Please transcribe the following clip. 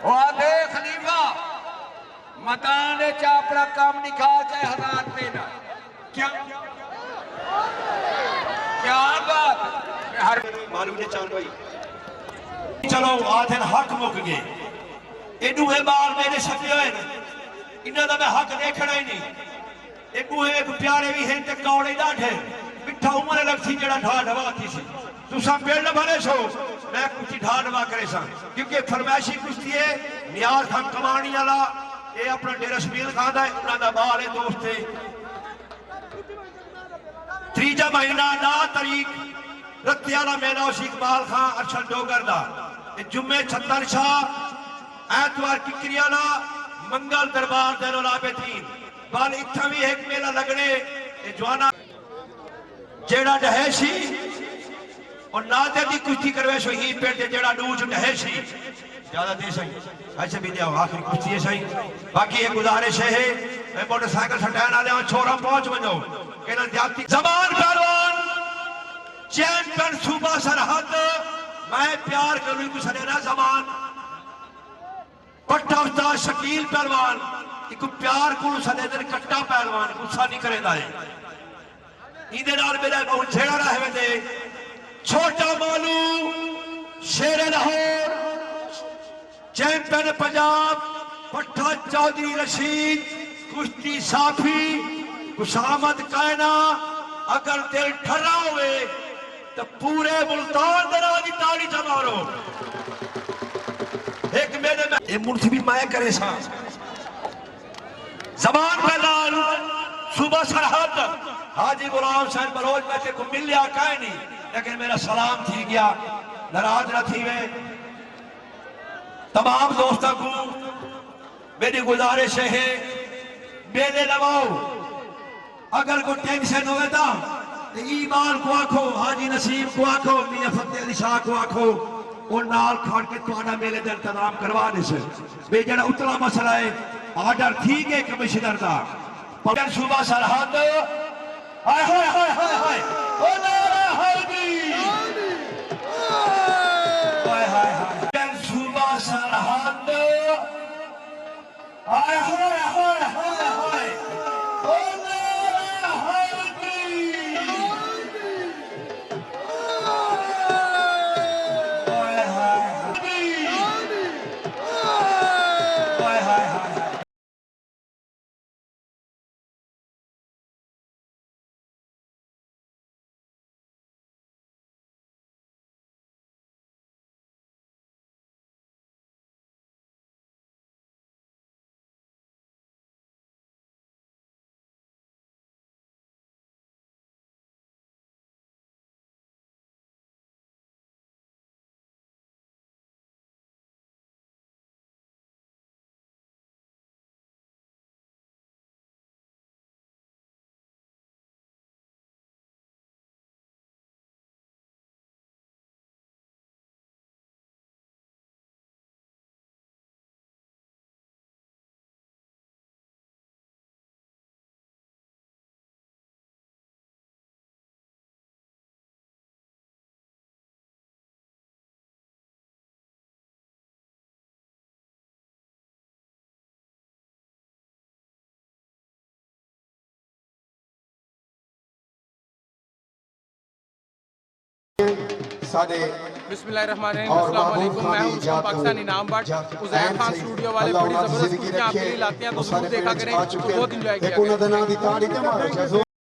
आधे खलीफा मकान अपना काम निकाल चाहे 1000 रुपये ना क्या क्या बात हर मालूम ने चांद भाई चलो आधे हक मुक गए एडू है बाल मेरे छपे हुए इन्हों का मैं हक देखना ही नहीं एक प्यारे भी हैं ते कौड़े डाढ़े मिठा उम्र लगती जड़ा ढा ढवा थी सी तुसा पिंड भले सो मैं कुछ ढा ढवा करे सा क्योंकि फरमाइशी कुश्ती है नियाज खान कमानी वाला ये अपना डेरा शबील खान दा उन्हां दा बाल है दोस्त है तीजा महीना 9 तारीख रत्ते वाला मेला उसी इकबाल खान अरशद डोगर दा जुम्मे 76 शाह ऐतवार किकरी वाला मंगल दरबार दैनुल आबिदीन बाल इत्था भी एक मेला लगने जवाना जेड़ा डहेशी और नादे दी कुश्ती करवे शहीद पेट दे जेड़ा डूज डहेशी ज्यादा दे सही ऐसे भी दिया आखिरी कुश्ती है सही बाकी ये गुजारिश है मैं मोटरसाइकिल सटाने वाले छोरा पहुंच वजो कहना जाती जमान पहलवान चैंपियन सूबा सरहद मैं प्यार करूं कुछ ना जमान पट्टा उस्ताद शकील पहलवान एक प्यार को सदे दिन कट्टा पहलवान गुस्सा नहीं करेगा है इधे नाल मेरा बहुत छेड़ा रहे दे छोटा मालू शेर लाहौर चैंपियन पंजाब पट्टा चौधरी रशीद कुश्ती साफी खुशामद कहना अगर दिल ठरा हुए तो पूरे मुल्तान दरा की ताली जमारो एक मेरे में ये मुर्सी भी मैं करे सा जमान पहलान सुबह सरहद हाजी गुलाम साहब बलोच में को मिल लिया कह नहीं लेकिन मेरा सलाम थी गया नाराज न थी वे तमाम दोस्तों को मेरी गुजारिश है मेले लगाओ अगर कोई टेंशन हो तो ईमान को आखो हाजी नसीम को आखो मियां फतेह अली शाह को आखो और नाल खड़ के तुहाडा मेले का इंतजाम करवा दे बे जड़ा उतला मसला है आर्डर ठीक है कमिश्नर का पर सूबा सरहद हाय हाय हाय हाय हाय ओ नारा हैदी हाय हाय हाय सूबा सरहद हाय हाय हाय हाय हाय ओ नारा हैदी हाय हाय हाय हाय हाय बिस्मिल्लाहिर्रहमानिर्रहीम मैं हूं पाकिस्तानी नाम बट उज़ैर खान स्टूडियो वाले बड़ी जबरदस्त कुर्सियां आपके लिए लाते हैं तो जरूर देखा करें तो बहुत एंजॉय किया करें।